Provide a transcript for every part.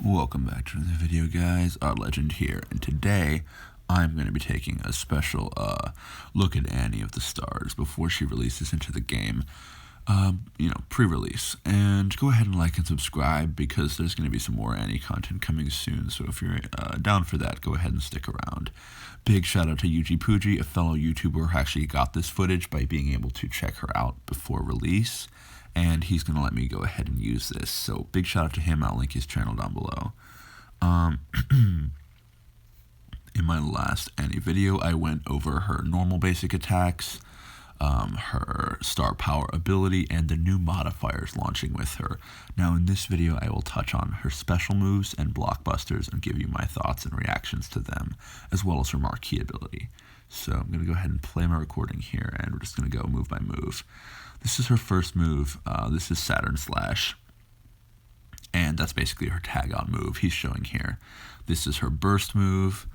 Welcome back to the video, guys. Our Legend here, and today I'm going to be taking a special look at Annie of the Stars before she releases into the game, pre-release. And go ahead and like and subscribe because there's going to be some more Annie content coming soon, so if you're down for that, go ahead and stick around. Big shout out to Yujipooji, a fellow YouTuber who actually got this footage by being able to check her out before release. And he's going to let me go ahead and use this. So big shout out to him. I'll link his channel down below. In my last Annie video, I went over her normal basic attacks, her star power ability, and the new modifiers launching with her. Now in this video, I will touch on her special moves and blockbusters and give you my thoughts and reactions to them, as well as her marquee ability. So I'm going to go ahead and play my recording here, and we're just going to go move by move. This is her first move. This is Saturn Slash, and that's basically her tag-on move he's showing here. This is her burst move,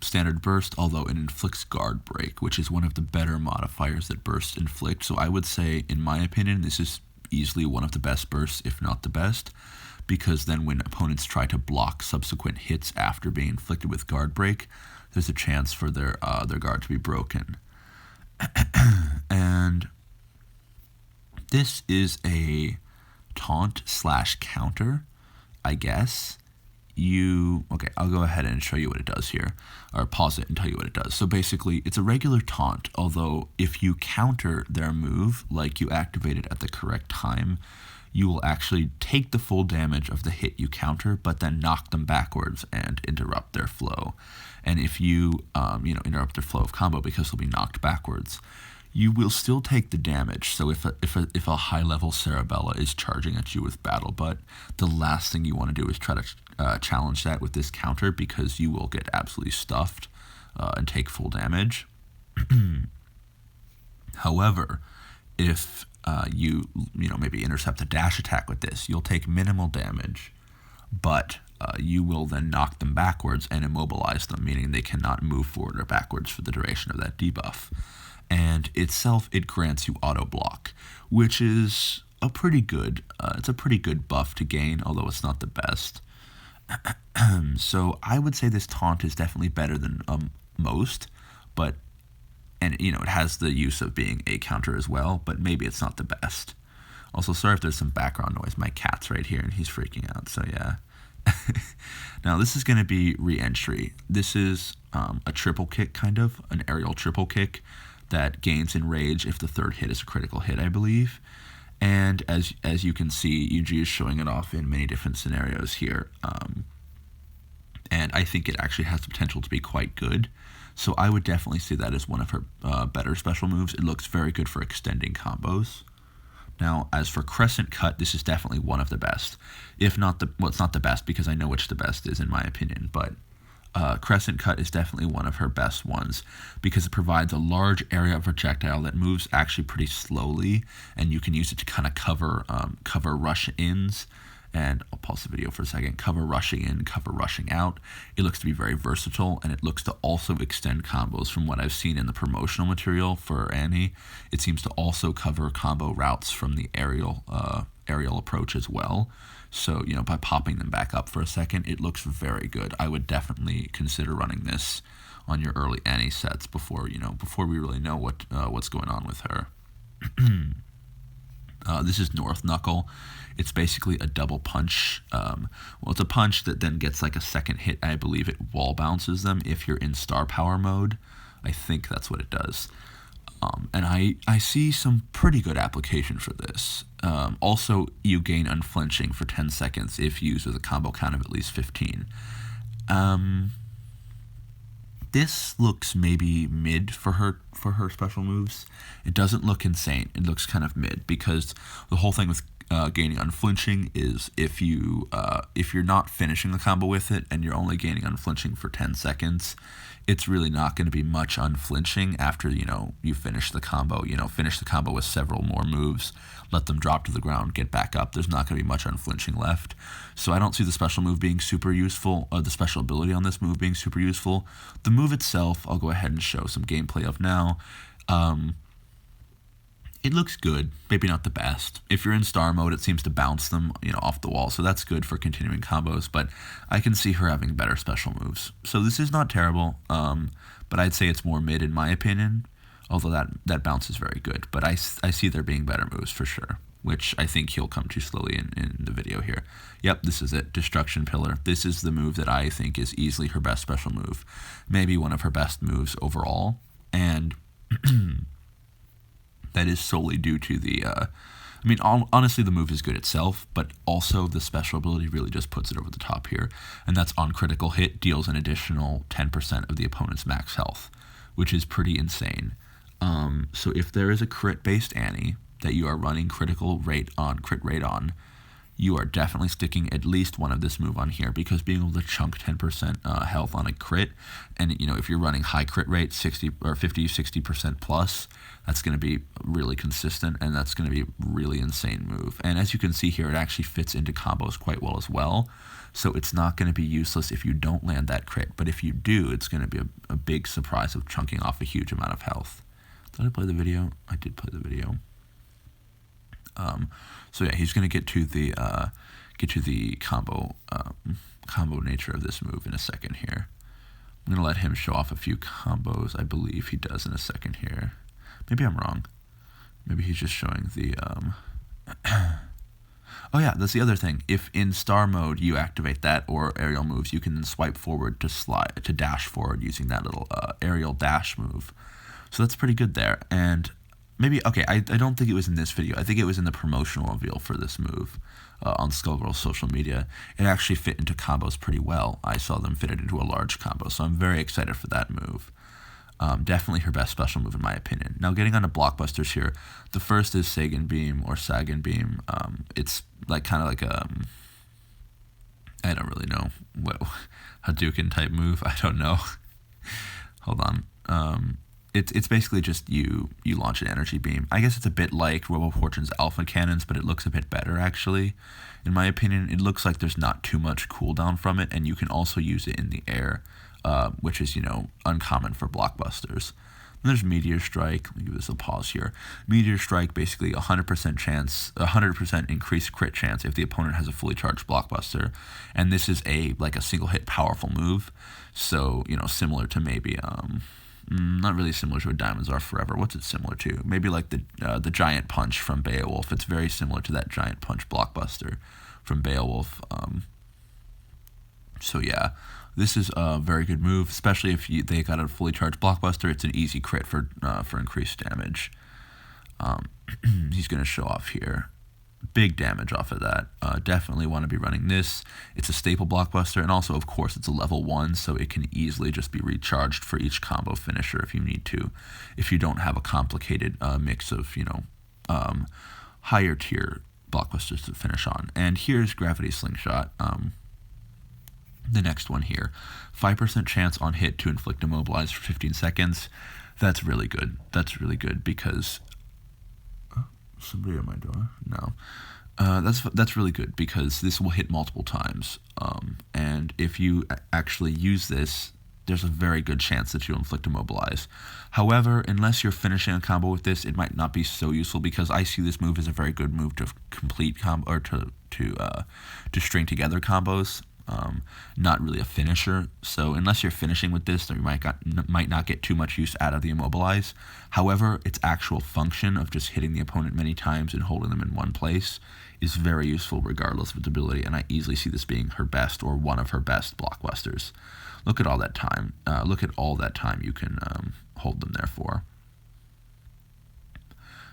standard burst, although it inflicts guard break, which is one of the better modifiers that burst inflict. So I would say, in my opinion, this is easily one of the best bursts, if not the best, because then when opponents try to block subsequent hits after being inflicted with guard break, there's a chance for their guard to be broken. And this is a taunt slash counter, I guess. I'll go ahead and show you what it does here, or pause it and tell you what it does. So basically, it's a regular taunt, although if you counter their move, like you activate it at the correct time, you will actually take the full damage of the hit you counter, but then knock them backwards and interrupt their flow. And if you, interrupt their flow of combo because they'll be knocked backwards, you will still take the damage. So if a high-level Cerebella is charging at you with Battle Butt, the last thing you want to do is try to challenge that with this counter, because you will get absolutely stuffed and take full damage. However, if you maybe intercept a dash attack with this, you'll take minimal damage, but you will then knock them backwards and immobilize them, meaning they cannot move forward or backwards for the duration of that debuff. And itself, it grants you auto block, which is a pretty good buff to gain, although it's not the best. So I would say this taunt is definitely better than most, and it has the use of being a counter as well, but maybe it's not the best. Also, sorry if there's some background noise. My cat's right here and he's freaking out, so yeah. Now this is going to be re-entry. This is a triple kick, kind of an aerial triple kick that gains in rage if the third hit is a critical hit, I believe. And as you can see, Yuji is showing it off in many different scenarios here. And I think it actually has the potential to be quite good. So I would definitely see that as one of her better special moves. It looks very good for extending combos. Now, as for Crescent Cut, this is definitely one of the best. If not it's not the best, because I know which the best is in my opinion, but Crescent Cut is definitely one of her best ones, because it provides a large area of projectile that moves actually pretty slowly, and you can use it to kind of cover rush-ins. And I'll pause the video for a second. Cover rushing in, cover rushing out. It looks to be very versatile, and it looks to also extend combos. From what I've seen in the promotional material for Annie, it seems to also cover combo routes from the aerial approach as well. So, by popping them back up for a second, it looks very good. I would definitely consider running this on your early Annie sets before we really know what's going on with her. This is North Knuckle. It's basically a double punch. It's a punch that then gets like a second hit. I believe it wall bounces them if you're in star power mode. I think that's what it does. And I see some pretty good application for this. Also, you gain unflinching for 10 seconds if used with a combo count of at least 15. This looks maybe mid for her special moves. It doesn't look insane. It looks kind of mid, because the whole thing with gaining unflinching is if you're not finishing the combo with it and you're only gaining unflinching for 10 seconds, it's really not going to be much unflinching after you finish the combo. Finish the combo with several more moves, let them drop to the ground, get back up. There's not going to be much unflinching left. So I don't see the special move being super useful, or the special ability on this move being super useful. The move itself, I'll go ahead and show some gameplay of now. It looks good, maybe not the best. If you're in star mode, it seems to bounce them, off the wall, so that's good for continuing combos, but I can see her having better special moves. So this is not terrible, but I'd say it's more mid in my opinion, although that bounce is very good. But I see there being better moves for sure, which I think he'll come to slowly in the video here. Yep, this is it, Destruction Pillar. This is the move that I think is easily her best special move, maybe one of her best moves overall, and that is solely due to the, honestly, the move is good itself, but also the special ability really just puts it over the top here. And that's on critical hit, deals an additional 10% of the opponent's max health, which is pretty insane. So if there is a crit-based Annie that you are running crit rate on, you are definitely sticking at least one of this move on here, because being able to chunk 10% health on a crit, and if you're running high crit rate, 60 or 50, 60% plus, that's going to be really consistent, and that's going to be a really insane move. And as you can see here, it actually fits into combos quite well as well, so it's not going to be useless if you don't land that crit, but if you do, it's going to be a big surprise of chunking off a huge amount of health. Did I play the video? I did play the video. So yeah, he's going to get to the combo nature of this move in a second here. I'm going to let him show off a few combos. I believe he does in a second here. Maybe I'm wrong. Maybe he's just showing the oh yeah, that's the other thing. If in star mode you activate that or aerial moves, you can then swipe forward to dash forward using that little aerial dash move. So that's pretty good there. And maybe, okay, I don't think it was in this video. I think it was in the promotional reveal for this move on Skullgirls' social media. It actually fit into combos pretty well. I saw them fit it into a large combo, so I'm very excited for that move. Definitely her best special move in my opinion. Now getting on to Blockbusters here, the first is Sagan Beam or Sagan Beam. It's like kind of like a, I don't really know, what Hadouken type move. I don't know. Hold on. It's basically just you launch an energy beam. I guess it's a bit like Robo Fortune's Alpha Cannons, but it looks a bit better actually. In my opinion, it looks like there's not too much cooldown from it, and you can also use it in the air, which is, uncommon for Blockbusters. Then there's Meteor Strike. Let me give this a pause here. Meteor Strike, basically 100% increased crit chance if the opponent has a fully charged Blockbuster, and this is a single hit powerful move. So similar to maybe not really similar to a Diamonds Are Forever. What's it similar to? Maybe like the Giant Punch from Beowulf. It's very similar to that Giant Punch Blockbuster from Beowulf. So yeah, this is a very good move, especially if they got a fully charged Blockbuster. It's an easy crit for increased damage. He's going to show off here. Big damage off of that. Definitely want to be running this. It's a staple Blockbuster, and also, of course, it's a level 1, so it can easily just be recharged for each combo finisher if you need to, if you don't have a complicated mix of, higher tier Blockbusters to finish on. And here's Gravity Slingshot. The next one here. 5% chance on hit to inflict immobilize for 15 seconds. That's really good. That's really good because... somebody at my door? No. That's really good because this will hit multiple times. And if you actually use this, there's a very good chance that you'll inflict immobilize. However, unless you're finishing a combo with this, it might not be so useful, because I see this move as a very good move to complete combo, or to string together combos. Not really a finisher. So unless you're finishing with this, then you might not get too much use out of the immobilize. However, its actual function of just hitting the opponent many times and holding them in one place is very useful regardless of its ability, and I easily see this being her best or one of her best Blockbusters. Look at all that time. Look at all that time you can hold them there for.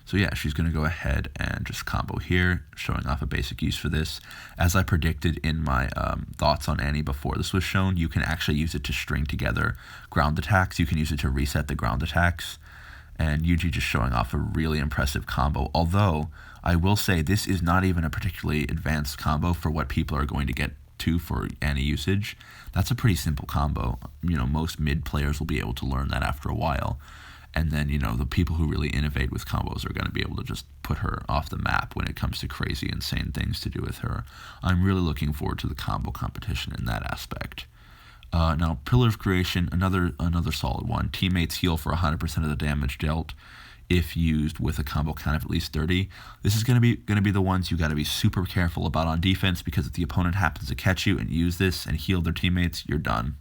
So yeah, she's going to go ahead and just combo here, showing off a basic use for this. As I predicted in my thoughts on Annie before this was shown, you can actually use it to string together ground attacks. You can use it to reset the ground attacks. And Yuji just showing off a really impressive combo. Although, I will say this is not even a particularly advanced combo for what people are going to get to for Annie usage. That's a pretty simple combo. Most mid players will be able to learn that after a while. And then, the people who really innovate with combos are going to be able to just put her off the map when it comes to crazy, insane things to do with her. I'm really looking forward to the combo competition in that aspect. Now, Pillar of Creation, another solid one. Teammates heal for 100% of the damage dealt. if used with a combo count of at least 30. This is going to be the ones you got to be super careful about on defense, because if the opponent happens to catch you and use this and heal their teammates, you're done.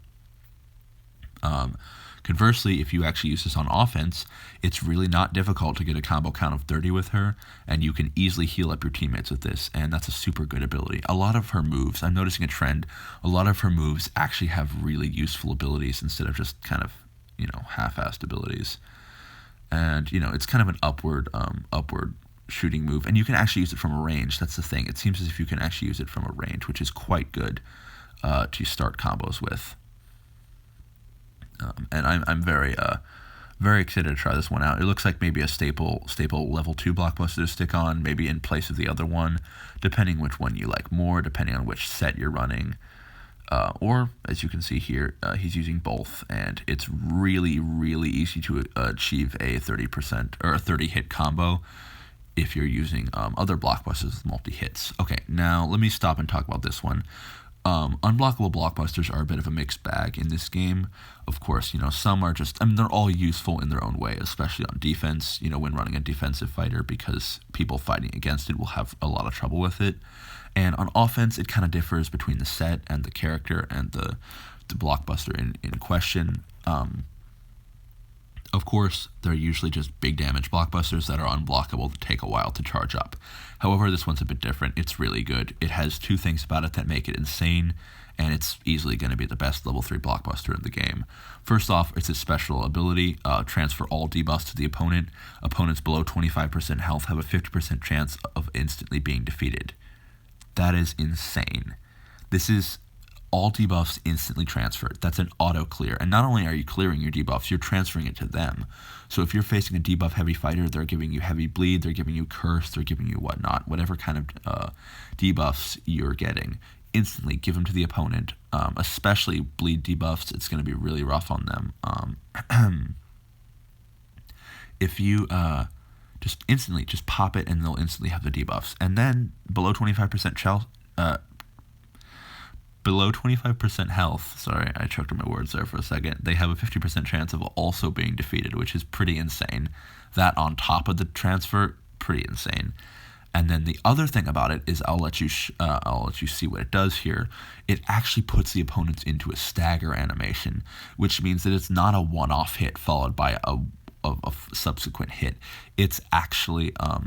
Conversely, if you actually use this on offense, it's really not difficult to get a combo count of 30 with her, and you can easily heal up your teammates with this, and that's a super good ability. A lot of her moves, I'm noticing a trend, a lot of her moves actually have really useful abilities instead of just kind of, half-assed abilities. And, it's kind of an upward shooting move, and you can actually use it from a range. That's the thing. It seems as if you can actually use it from a range, which is quite good to start combos with. And I'm very excited to try this one out. It looks like maybe a staple level 2 blockbuster to stick on, maybe in place of the other one, depending which one you like more, depending on which set you're running. Or, as you can see here, he's using both, and it's really, really easy to achieve a 30% or a 30 hit combo if you're using other blockbusters with multi-hits. Okay, now let me stop and talk about this one. Unblockable blockbusters are a bit of a mixed bag in this game. Of course, some are just, they're all useful in their own way, especially on defense, when running a defensive fighter, because people fighting against it will have a lot of trouble with it. And on offense, it kind of differs between the set and the character and the blockbuster in question. Of course, they're usually just big damage blockbusters that are unblockable that take a while to charge up. However, this one's a bit different. It's really good. It has two things about it that make it insane, and it's easily going to be the best level 3 blockbuster in the game. First off, it's a special ability, transfer all debuffs to the opponent. Opponents below 25% health have a 50% chance of instantly being defeated. That is insane. This is all debuffs instantly transferred. That's an auto clear. And not only are you clearing your debuffs, you're transferring it to them. So if you're facing a debuff heavy fighter, they're giving you heavy bleed, they're giving you curse, they're giving you whatnot, whatever kind of debuffs you're getting, instantly give them to the opponent. Especially bleed debuffs, it's going to be really rough on them. If you just pop it, and they'll instantly have the debuffs. And then below 25% health, sorry, I choked on my words there for a second, they have a 50% chance of also being defeated, which is pretty insane. That on top of the transfer, pretty insane. And then the other thing about it is I'll let you see what it does here. It actually puts the opponents into a stagger animation, which means that it's not a one-off hit followed by a subsequent hit. It's actually a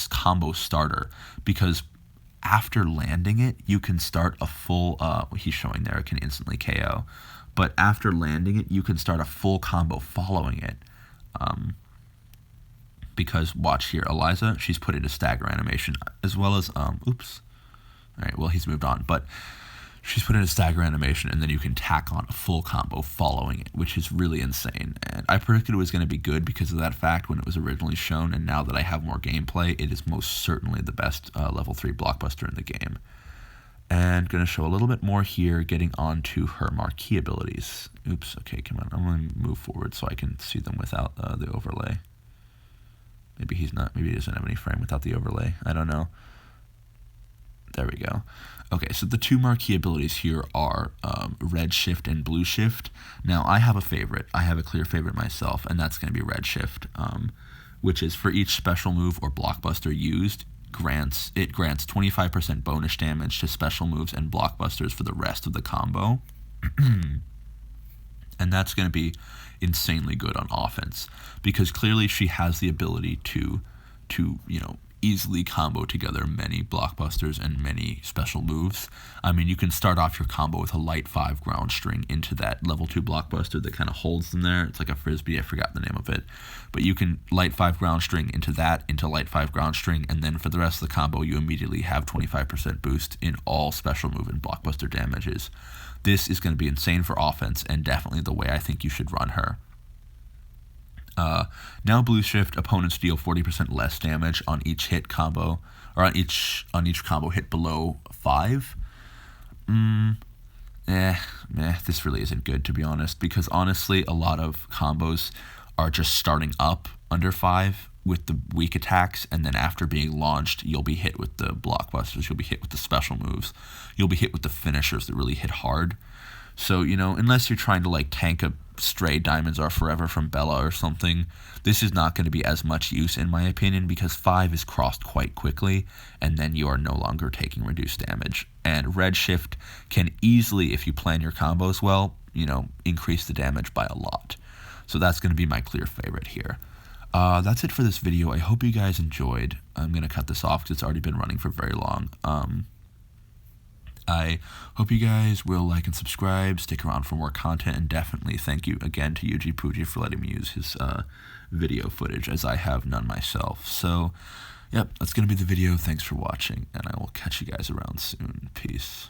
combo starter, because after landing it, you can start a full, he's showing there, it can instantly KO, but after landing it, you can start a full combo following it. Because watch here, Eliza, she's put in a stagger animation, as well as, oops, all right, well, he's moved on, but she's put in a stagger animation, and then you can tack on a full combo following it, which is really insane. And I predicted it was going to be good because of that fact when it was originally shown, and now that I have more gameplay, it is most certainly the best level 3 blockbuster in the game. And going to show a little bit more here, getting on to her Marquee Abilities. Oops, okay, come on, I'm going to move forward so I can see them without the overlay. Maybe he doesn't have any frame without the overlay, I don't know. There we go. Okay, so the two Marquee abilities here are Red Shift and Blue Shift. Now, I have a favorite. I have a clear favorite myself, and that's going to be Red Shift, which is for each special move or blockbuster used, it grants 25% bonus damage to special moves and blockbusters for the rest of the combo. And that's going to be insanely good on offense, because clearly she has the ability to easily combo together many blockbusters and many special moves. I mean, you can start off your combo with a light 5 ground string into that level 2 blockbuster that kind of holds them there. It's like a frisbee, I forgot the name of it. But you can light 5 ground string into that, into light 5 ground string, and then for the rest of the combo, you immediately have 25% boost in all special move and blockbuster damages. This is going to be insane for offense, and definitely the way I think you should run her. Now Blue Shift, opponents deal 40% less damage on each hit combo, or on each combo hit below 5. This really isn't good, to be honest, because honestly, a lot of combos are just starting up under 5 with the weak attacks, and then after being launched, you'll be hit with the blockbusters, you'll be hit with the special moves, you'll be hit with the finishers that really hit hard. So, unless you're trying to like tank a stray Diamonds Are Forever from Bella or something, this is not going to be as much use in my opinion, because 5 is crossed quite quickly, and then you are no longer taking reduced damage. And Redshift can easily, if you plan your combos well, increase the damage by a lot. So that's going to be my clear favorite here. That's it for this video. I hope you guys enjoyed. I'm going to cut this off because it's already been running for very long. I hope you guys will like and subscribe, stick around for more content, and definitely thank you again to Yujipooji for letting me use his video footage, as I have none myself. So, yep, that's going to be the video. Thanks for watching, and I will catch you guys around soon. Peace.